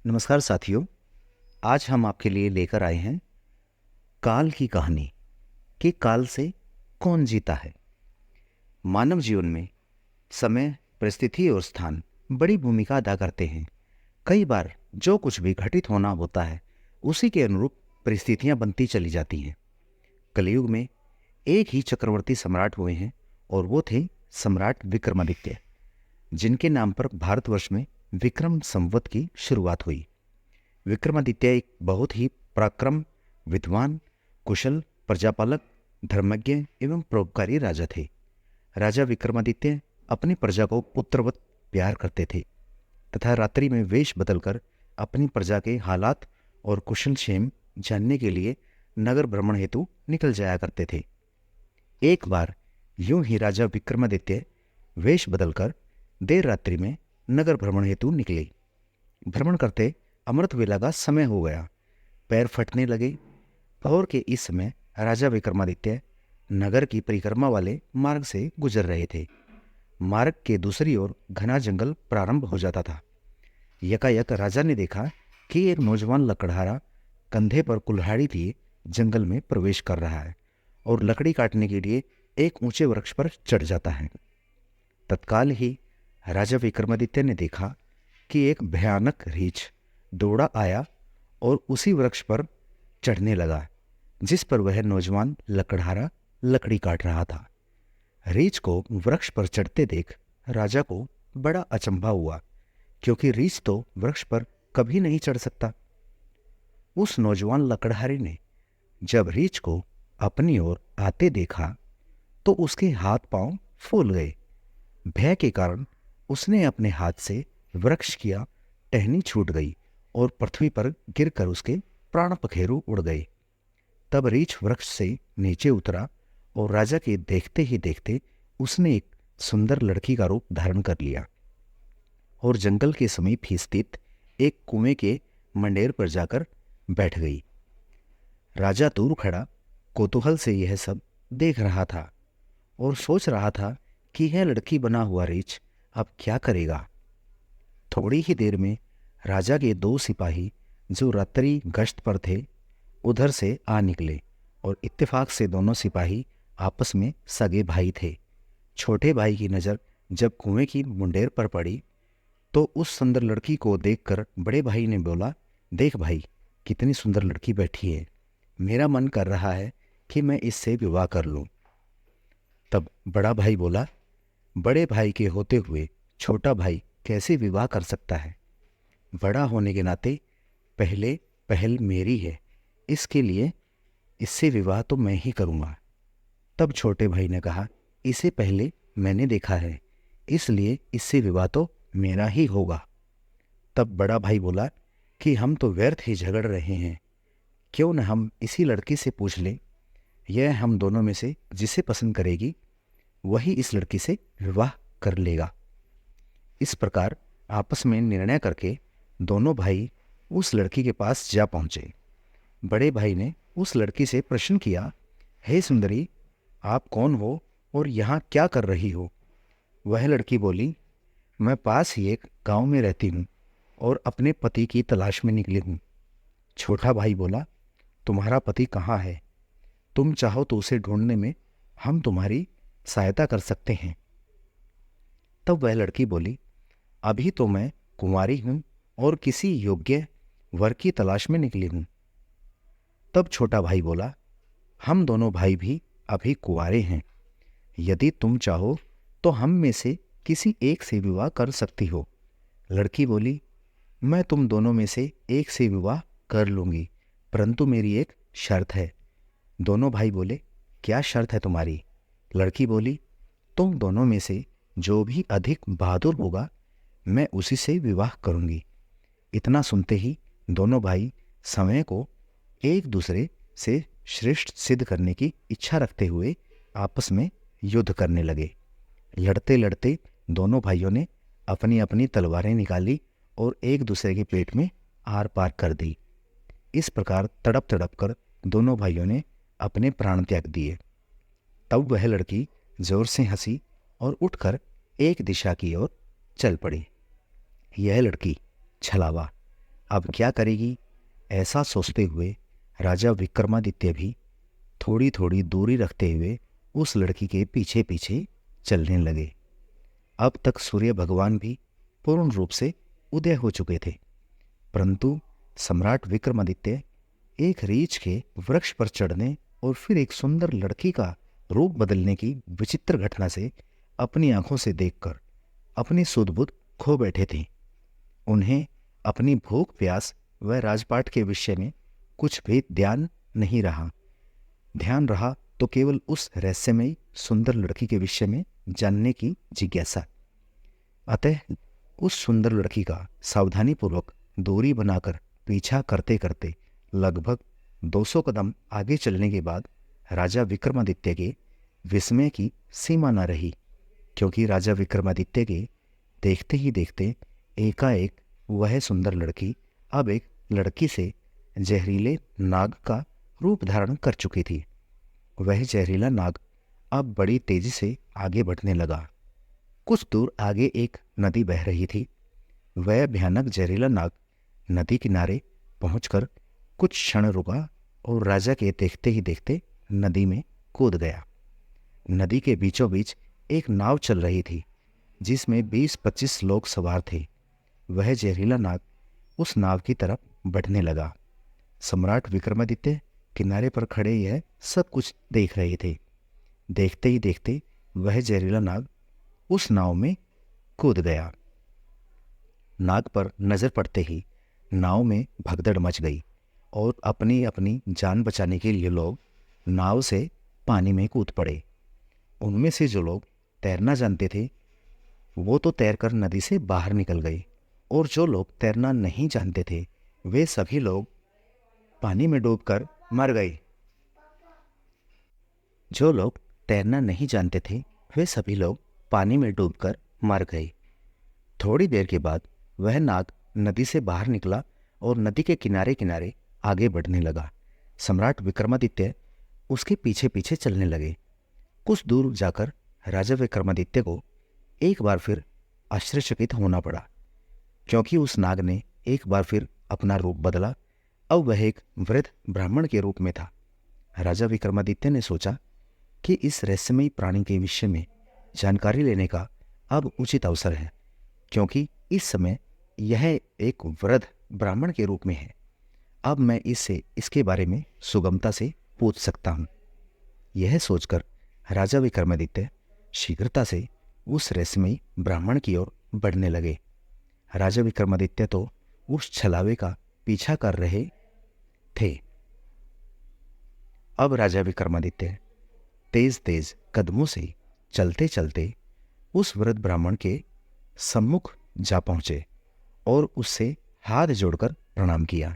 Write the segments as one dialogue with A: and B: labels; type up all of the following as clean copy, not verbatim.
A: नमस्कार साथियों। आज हम आपके लिए लेकर आए हैं काल की कहानी कि काल से कौन जीता है। मानव जीवन में समय, परिस्थिति और स्थान बड़ी भूमिका अदा करते हैं। कई बार जो कुछ भी घटित होना होता है उसी के अनुरूप परिस्थितियां बनती चली जाती हैं। कलयुग में एक ही चक्रवर्ती सम्राट हुए हैं और वो थे सम्राट विक्रमादित्य, जिनके नाम पर भारतवर्ष में विक्रम संवत की शुरुआत हुई। विक्रमादित्य एक बहुत ही पराक्रम, विद्वान, कुशल, प्रजापालक, धर्मज्ञ एवं परोपकारी राजा थे। राजा विक्रमादित्य अपनी प्रजा को पुत्रवत प्यार करते थे तथा रात्रि में वेश बदलकर अपनी प्रजा के हालात और कुशल क्षेम जानने के लिए नगर भ्रमण हेतु निकल जाया करते थे। एक बार यूं ही राजा विक्रमादित्य वेश बदलकर देर रात्रि में नगर भ्रमण हेतु निकले। भ्रमण करते अमृत वेला का समय हो गया। पैर फटने लगे। भोर के इस समय राजा विक्रमादित्य नगर की परिक्रमा वाले मार्ग से गुजर रहे थे। मार्ग के दूसरी ओर घना जंगल प्रारंभ हो जाता था। यकायक राजा ने देखा कि एक नौजवान लकड़हारा कंधे पर कुल्हाड़ी लिए जंगल में प्रवेश कर रहा है और लकड़ी काटने के लिए एक ऊंचे वृक्ष पर चढ़ जाता है। तत्काल ही राजा विक्रमादित्य ने देखा कि एक भयानक रीछ दौड़ा आया और उसी वृक्ष पर चढ़ने लगा जिस पर वह नौजवान लकड़हारा लकड़ी काट रहा था। रीछ को वृक्ष पर चढ़ते देख राजा को बड़ा अचंभा हुआ, क्योंकि रीछ तो वृक्ष पर कभी नहीं चढ़ सकता। उस नौजवान लकड़हारे ने जब रीछ को अपनी ओर आते देखा तो उसके हाथ पांव फूल गए। भय के कारण उसने अपने हाथ से वृक्ष की टहनी छूट गई और पृथ्वी पर गिरकर उसके प्राण पखेरु उड़ गए। तब रीछ वृक्ष से नीचे उतरा और राजा के देखते ही देखते उसने एक सुंदर लड़की का रूप धारण कर लिया और जंगल के समीप ही स्थित एक कुएं के मंडेर पर जाकर बैठ गई। राजा दूर खड़ा कौतूहल से यह सब देख रहा था और सोच रहा था कि यह लड़की बना हुआ रीछ अब क्या करेगा। थोड़ी ही देर में राजा के दो सिपाही जो रात्रि गश्त पर थे उधर से आ निकले और इत्तेफाक से दोनों सिपाही आपस में सगे भाई थे। छोटे भाई की नज़र जब कुएं की मुंडेर पर पड़ी तो उस सुंदर लड़की को देखकर बड़े भाई ने बोला, देख भाई, कितनी सुंदर लड़की बैठी है। मेरा मन कर रहा है कि मैं इससे विवाह कर लूं। तब बड़ा भाई बोला, बड़े भाई के होते हुए छोटा भाई कैसे विवाह कर सकता है। बड़ा होने के नाते पहले पहल मेरी है, इसके लिए इससे विवाह तो मैं ही करूँगा। तब छोटे भाई ने कहा, इसे पहले मैंने देखा है, इसलिए इससे विवाह तो मेरा ही होगा। तब बड़ा भाई बोला कि हम तो व्यर्थ ही झगड़ रहे हैं, क्यों न हम इसी लड़की से पूछ लें। यह हम दोनों में से जिसे पसंद करेगी वही इस लड़की से विवाह कर लेगा। इस प्रकार आपस में निर्णय करके दोनों भाई उस लड़की के पास जा पहुंचे। बड़े भाई ने उस लड़की से प्रश्न किया, हे सुंदरी, आप कौन हो और यहाँ क्या कर रही हो। वह लड़की बोली, मैं पास ही एक गांव में रहती हूँ और अपने पति की तलाश में निकली हूँ। छोटा भाई बोला, तुम्हारा पति कहाँ है? तुम चाहो तो उसे ढूंढने में हम तुम्हारी सहायता कर सकते हैं। तब वह लड़की बोली, अभी तो मैं कुंवारी हूँ और किसी योग्य वर की तलाश में निकली हूँ। तब छोटा भाई बोला, हम दोनों भाई भी अभी कुंवारे हैं, यदि तुम चाहो तो हम में से किसी एक से विवाह कर सकती हो। लड़की बोली, मैं तुम दोनों में से एक से विवाह कर लूँगी, परंतु मेरी एक शर्त है। दोनों भाई बोले, क्या शर्त है तुम्हारी? लड़की बोली, तुम दोनों में से जो भी अधिक बहादुर होगा मैं उसी से विवाह करूँगी। इतना सुनते ही दोनों भाई समय को एक दूसरे से श्रेष्ठ सिद्ध करने की इच्छा रखते हुए आपस में युद्ध करने लगे। लड़ते लड़ते दोनों भाइयों ने अपनी अपनी तलवारें निकाली और एक दूसरे के पेट में आर पार कर दी। इस प्रकार तड़प तड़प कर दोनों भाइयों ने अपने प्राण त्याग दिए। तब वह लड़की जोर से हंसी और उठकर एक दिशा की ओर चल पड़ी। यह लड़की छलावा अब क्या करेगी, ऐसा सोचते हुए राजा विक्रमादित्य भी थोड़ी थोड़ी दूरी रखते हुए उस लड़की के पीछे पीछे चलने लगे। अब तक सूर्य भगवान भी पूर्ण रूप से उदय हो चुके थे, परंतु सम्राट विक्रमादित्य एक रीछ के वृक्ष पर चढ़ने और फिर एक सुंदर लड़की का रूप बदलने की विचित्र घटना से अपनी आंखों से देखकर अपनी सुध-बुध खो बैठे थे। उन्हें अपनी भूख प्यास व राजपाट के विषय में कुछ भी ध्यान नहीं रहा। ध्यान रहा तो केवल उस रहस्यमयी सुंदर लड़की के विषय में जानने की जिज्ञासा। अतः उस सुंदर लड़की का सावधानीपूर्वक दूरी बनाकर पीछा करते करते लगभग 200 कदम आगे चलने के बाद राजा विक्रमादित्य के विस्मय की सीमा न रही, क्योंकि राजा विक्रमादित्य के देखते ही देखते एकाएक वह सुंदर लड़की अब एक लड़की से जहरीले नाग का रूप धारण कर चुकी थी। वह जहरीला नाग अब बड़ी तेजी से आगे बढ़ने लगा। कुछ दूर आगे एक नदी बह रही थी। वह भयानक जहरीला नाग नदी किनारे पहुंचकर कुछ क्षण रुका और राजा के देखते ही देखते नदी में कूद गया। नदी के बीचों बीच एक नाव चल रही थी जिसमें 20-25 लोग सवार थे। वह जहरीला नाग उस नाव की तरफ बढ़ने लगा। सम्राट विक्रमादित्य किनारे पर खड़े यह सब कुछ देख रहे थे। देखते ही देखते वह जहरीला नाग उस नाव में कूद गया। नाग पर नजर पड़ते ही नाव में भगदड़ मच गई और अपनी अपनी जान बचाने के लिए लोग नाव से पानी में कूद पड़े। उनमें से जो लोग तैरना जानते थे वो तो तैरकर नदी से बाहर निकल गए, और जो लोग तैरना नहीं जानते थे वे सभी लोग पानी में डूबकर मर गए। जो लोग तैरना नहीं जानते थे वे सभी लोग पानी में डूबकर मर गए। थोड़ी देर के बाद वह नाग नदी से बाहर निकला और नदी के किनारे किनारे आगे बढ़ने लगा। सम्राट विक्रमादित्य उसके पीछे पीछे चलने लगे। कुछ दूर जाकर राजा विक्रमादित्य को एक बार फिर आश्चर्यचकित होना पड़ा, क्योंकि उस नाग ने एक बार फिर अपना रूप बदला। अब वह एक वृद्ध ब्राह्मण के रूप में था। राजा विक्रमादित्य ने सोचा कि इस रहस्यमयी प्राणी के विषय में जानकारी लेने का अब उचित अवसर है, क्योंकि इस समय यह एक वृद्ध ब्राह्मण के रूप में है। अब मैं इससे इसके बारे में सुगमता से पूछ सकता हूँ। यह सोचकर राजा विक्रमादित्य शीघ्रता से उस रहस्यमयी ब्राह्मण की ओर बढ़ने लगे। राजा विक्रमादित्य तो उस छलावे का पीछा कर रहे थे। अब राजा विक्रमादित्य तेज तेज कदमों से चलते चलते उस वृद्ध ब्राह्मण के सम्मुख जा पहुंचे और उससे हाथ जोड़कर प्रणाम किया।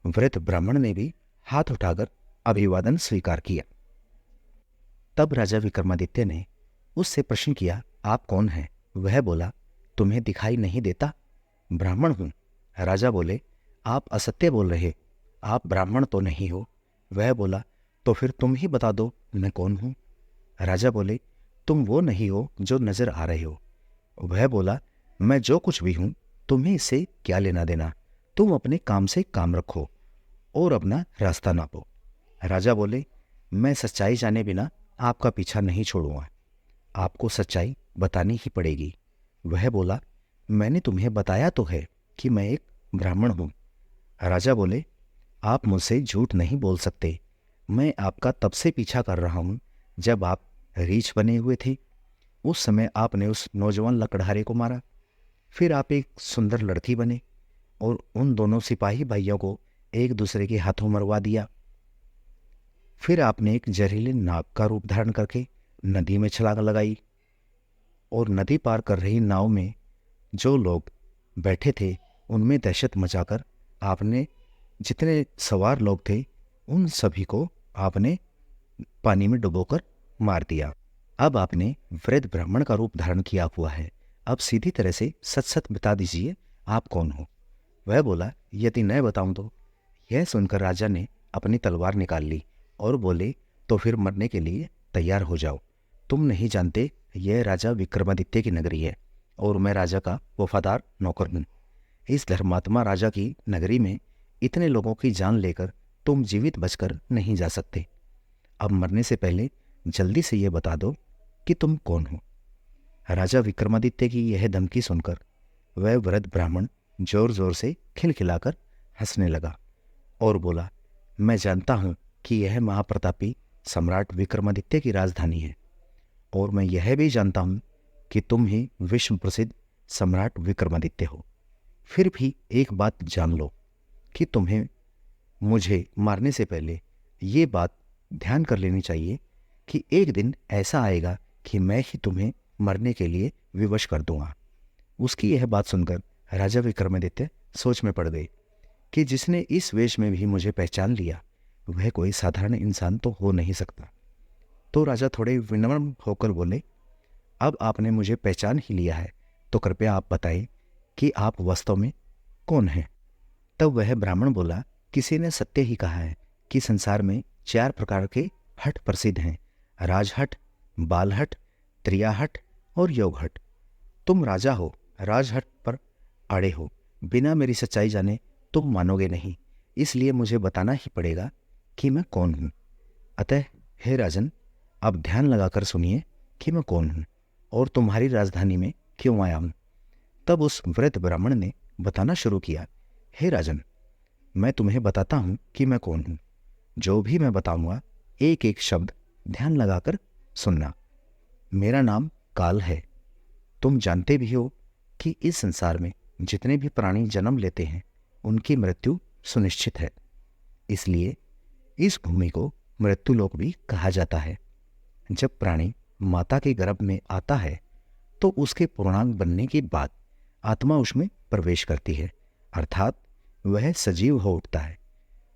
A: वृद्ध ब्राह्मण ने भी हाथ उठाकर अभिवादन स्वीकार किया। तब राजा विक्रमादित्य ने उससे प्रश्न किया, आप कौन हैं? वह बोला, तुम्हें दिखाई नहीं देता? ब्राह्मण हूं। राजा बोले, आप असत्य बोल रहे, आप ब्राह्मण तो नहीं हो। वह बोला, तो फिर तुम ही बता दो मैं कौन हूं। राजा बोले, तुम वो नहीं हो जो नजर आ रहे हो। वह बोला, मैं जो कुछ भी हूं तुम्हें इससे क्या लेना देना, तुम अपने काम से काम रखो और अपना रास्ता नापो। राजा बोले, मैं सच्चाई जाने बिना आपका पीछा नहीं छोड़ूंगा, आपको सच्चाई बतानी ही पड़ेगी। वह बोला, मैंने तुम्हें बताया तो है कि मैं एक ब्राह्मण हूं। राजा बोले, आप मुझसे झूठ नहीं बोल सकते। मैं आपका तब से पीछा कर रहा हूं जब आप रीछ बने हुए थे। उस समय आपने उस नौजवान लकड़हारे को मारा, फिर आप एक सुंदर लड़की बने और उन दोनों सिपाही भाइयों को एक दूसरे के हाथों मरवा दिया। फिर आपने एक जहरीले नाग का रूप धारण करके नदी में छलांग लगाई और नदी पार कर रही नाव में जो लोग बैठे थे उनमें दहशत मचाकर आपने जितने सवार लोग थे उन सभी को आपने पानी में डुबोकर मार दिया। अब आपने वृद्ध ब्राह्मण का रूप धारण किया हुआ है। अब सीधी तरह से सच सच बता दीजिए आप कौन हो। वह बोला, यदि न बताऊं तो। यह सुनकर राजा ने अपनी तलवार निकाल ली और बोले, तो फिर मरने के लिए तैयार हो जाओ। तुम नहीं जानते यह राजा विक्रमादित्य की नगरी है और मैं राजा का वफादार नौकर हूं। इस धर्मात्मा राजा की नगरी में इतने लोगों की जान लेकर तुम जीवित बचकर नहीं जा सकते। अब मरने से पहले जल्दी से ये बता दो कि तुम कौन हो। राजा विक्रमादित्य की यह धमकी सुनकर वह वृद्ध ब्राह्मण जोर जोर से खिलखिलाकर हंसने लगा और बोला, मैं जानता हूं कि यह महाप्रतापी सम्राट विक्रमादित्य की राजधानी है, और मैं यह भी जानता हूं कि तुम ही विश्व प्रसिद्ध सम्राट विक्रमादित्य हो। फिर भी एक बात जान लो कि तुम्हें मुझे मारने से पहले ये बात ध्यान कर लेनी चाहिए कि एक दिन ऐसा आएगा कि मैं ही तुम्हें मरने के लिए विवश कर दूंगा। उसकी यह बात सुनकर राजा विक्रमादित्य सोच में पड़ गए कि जिसने इस वेश में भी मुझे पहचान लिया वह कोई साधारण इंसान तो हो नहीं सकता। तो राजा थोड़े विनम्र होकर बोले, अब आपने मुझे पहचान ही लिया है तो कृपया आप बताएं कि आप वास्तव में कौन हैं। तब वह ब्राह्मण बोला, किसी ने सत्य ही कहा है कि संसार में 4 प्रकार के हट प्रसिद्ध हैं, राजहट, बालहट, त्रियाहट और योगहट। तुम राजा हो, राजहट पर अड़े हो, बिना मेरी सच्चाई जाने तुम मानोगे नहीं, इसलिए मुझे बताना ही पड़ेगा कि मैं कौन हूँ। अतः हे राजन, अब ध्यान लगाकर सुनिए कि मैं कौन हूँ और तुम्हारी राजधानी में क्यों आया हूँ। तब उस वृद्ध ब्राह्मण ने बताना शुरू किया, हे राजन, मैं तुम्हें बताता हूँ कि मैं कौन हूँ। जो भी मैं बताऊंगा एक एक शब्द ध्यान लगाकर सुनना। मेरा नाम काल है। तुम जानते भी हो कि इस संसार में जितने भी प्राणी जन्म लेते हैं उनकी मृत्यु सुनिश्चित है, इसलिए इस भूमि को मृत्युलोक भी कहा जाता है। जब प्राणी माता के गर्भ में आता है तो उसके पूर्णांग बनने के बाद आत्मा उसमें प्रवेश करती है, अर्थात वह सजीव हो उठता है।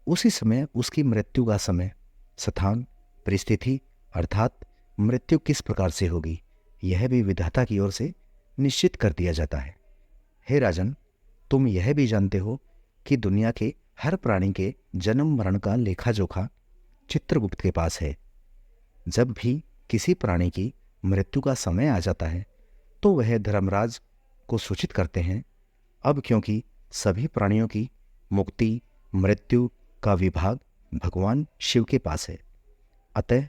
A: उसी समय उसकी मृत्यु का समय, स्थान, परिस्थिति अर्थात मृत्यु किस प्रकार से होगी यह भी विधाता की ओर से निश्चित कर दिया जाता है। हे राजन, तुम यह भी जानते हो कि दुनिया के हर प्राणी के जन्म मरण का लेखा जोखा चित्रगुप्त के पास है। जब भी किसी प्राणी की मृत्यु का समय आ जाता है तो वह धर्मराज को सूचित करते हैं। अब क्योंकि सभी प्राणियों की मुक्ति मृत्यु का विभाग भगवान शिव के पास है, अतः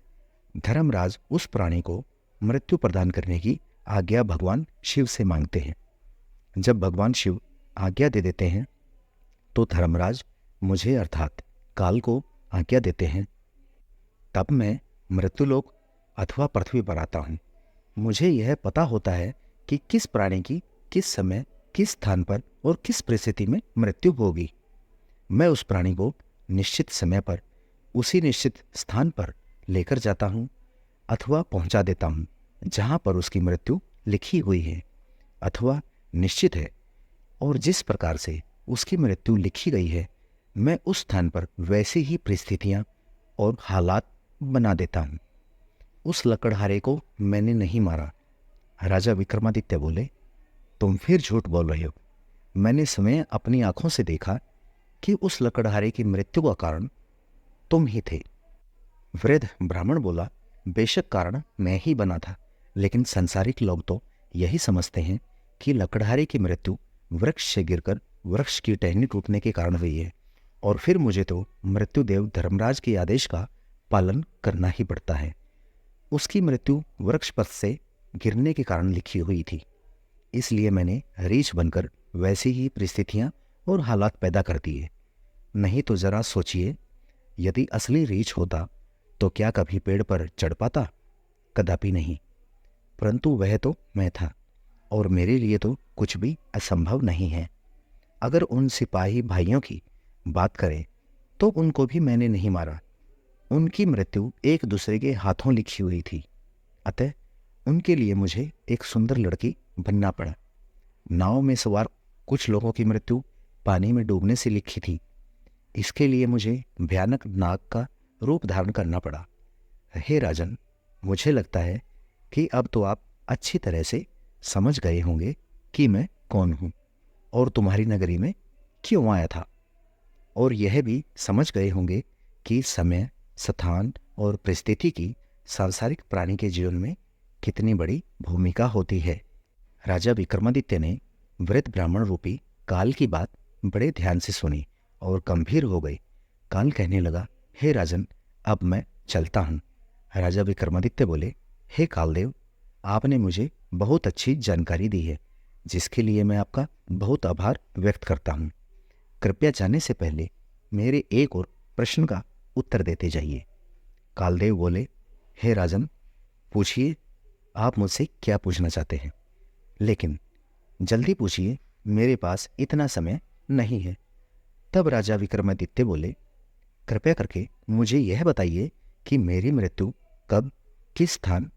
A: धर्मराज उस प्राणी को मृत्यु प्रदान करने की आज्ञा भगवान शिव से मांगते हैं। जब भगवान शिव आज्ञा दे देते हैं तो धर्मराज मुझे अर्थात काल को आज्ञा देते हैं। तब मैं मृत्युलोक अथवा पृथ्वी पर आता हूँ। मुझे यह पता होता है कि किस प्राणी की किस समय किस स्थान पर और किस परिस्थिति में मृत्यु होगी। मैं उस प्राणी को निश्चित समय पर उसी निश्चित स्थान पर लेकर जाता हूँ अथवा पहुँचा देता हूँ जहाँ पर उसकी मृत्यु लिखी हुई है अथवा निश्चित है, और जिस प्रकार से उसकी मृत्यु लिखी गई है मैं उस स्थान पर वैसी ही परिस्थितियाँ और हालात बना देता हूँ। उस लकड़हारे को मैंने नहीं मारा। राजा विक्रमादित्य बोले, तुम फिर झूठ बोल रहे हो। मैंने स्वयं अपनी आंखों से देखा कि उस लकड़हारे की मृत्यु का कारण तुम ही थे। वृद्ध ब्राह्मण बोला, बेशक कारण मैं ही बना था, लेकिन संसारिक लोग तो यही समझते हैं कि लकड़हारे की मृत्यु वृक्ष से गिरकर वृक्ष की टहनी टूटने के कारण हुई है, और फिर मुझे तो मृत्युदेव धर्मराज के आदेश का पालन करना ही पड़ता है। उसकी मृत्यु वृक्ष पर से गिरने के कारण लिखी हुई थी, इसलिए मैंने रीछ बनकर वैसी ही परिस्थितियां और हालात पैदा कर दिए। नहीं तो जरा सोचिए, यदि असली रीछ होता तो क्या कभी पेड़ पर चढ़ पाता? कदापि नहीं। परंतु वह तो मैं था, और मेरे लिए तो कुछ भी असंभव नहीं है। अगर उन सिपाही भाइयों की बात करें तो उनको भी मैंने नहीं मारा। उनकी मृत्यु एक दूसरे के हाथों लिखी हुई थी, अतः उनके लिए मुझे एक सुंदर लड़की बनना पड़ा। नाव में सवार कुछ लोगों की मृत्यु पानी में डूबने से लिखी थी, इसके लिए मुझे भयानक नाग का रूप धारण करना पड़ा। हे राजन, मुझे लगता है कि अब तो आप अच्छी तरह से समझ गए होंगे कि मैं कौन हूँ और तुम्हारी नगरी में क्यों आया था, और यह भी समझ गए होंगे कि समय, स्थान और परिस्थिति की सांसारिक प्राणी के जीवन में कितनी बड़ी भूमिका होती है। राजा विक्रमादित्य ने वृद्ध ब्राह्मण रूपी काल की बात बड़े ध्यान से सुनी और गंभीर हो गई। काल कहने लगा, हे राजन, अब मैं चलता हूँ। राजा विक्रमादित्य बोले, हे कालदेव, आपने मुझे बहुत अच्छी जानकारी दी है, जिसके लिए मैं आपका बहुत आभार व्यक्त करता हूँ। कृपया जाने से पहले मेरे एक और प्रश्न का उत्तर देते जाइए। कालदेव बोले, हे राजन, पूछिए, आप मुझसे क्या पूछना चाहते हैं, लेकिन जल्दी पूछिए, मेरे पास इतना समय नहीं है। तब राजा विक्रमादित्य बोले, कृपया करके मुझे यह बताइए कि मेरी मृत्यु कब, किस स्थान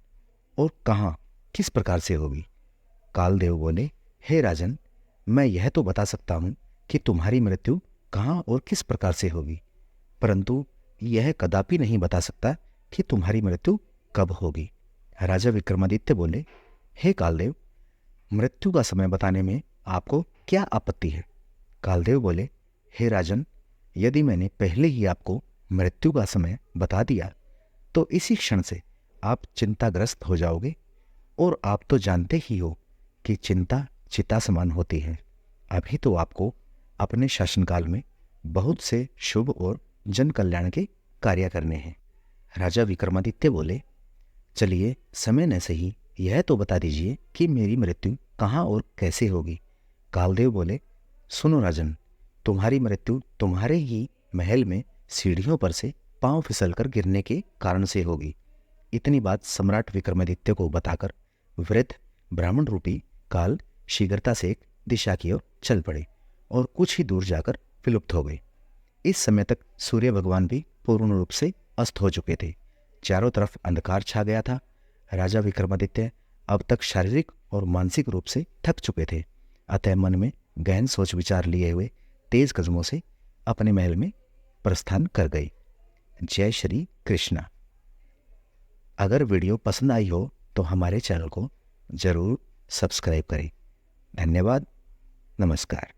A: और कहाँ, किस प्रकार से होगी। कालदेव बोले, हे राजन, मैं यह तो बता सकता हूँ कि तुम्हारी मृत्यु कहाँ और किस प्रकार से होगी, परंतु यह कदापि नहीं बता सकता कि तुम्हारी मृत्यु कब होगी। राजा विक्रमादित्य बोले, हे कालदेव, मृत्यु का समय बताने में आपको क्या आपत्ति है। कालदेव बोले, हे राजन, यदि मैंने पहले ही आपको मृत्यु का समय बता दिया तो इसी क्षण से आप चिंताग्रस्त हो जाओगे, और आप तो जानते ही हो कि चिंता चिता समान होती है। अभी तो आपको अपने शासनकाल में बहुत से शुभ और जन कल्याण के कार्य करने हैं। राजा विक्रमादित्य बोले, चलिए समय न सही, यह तो बता दीजिए कि मेरी मृत्यु कहाँ और कैसे होगी। कालदेव बोले, सुनो राजन, तुम्हारी मृत्यु तुम्हारे ही महल में सीढ़ियों पर से पांव फिसलकर गिरने के कारण से होगी। इतनी बात सम्राट विक्रमादित्य को बताकर वृद्ध ब्राह्मण रूपी काल शीघ्रता से एक दिशा की ओर चल पड़े और कुछ ही दूर जाकर विलुप्त हो गए। इस समय तक सूर्य भगवान भी पूर्ण रूप से अस्त हो चुके थे। चारों तरफ अंधकार छा गया था। राजा विक्रमादित्य अब तक शारीरिक और मानसिक रूप से थक चुके थे, अतः मन में गहन सोच विचार लिए हुए तेज कदमों से अपने महल में प्रस्थान कर गए। जय श्री कृष्णा। अगर वीडियो पसंद आई हो तो हमारे चैनल को जरूर सब्सक्राइब करें। धन्यवाद। नमस्कार।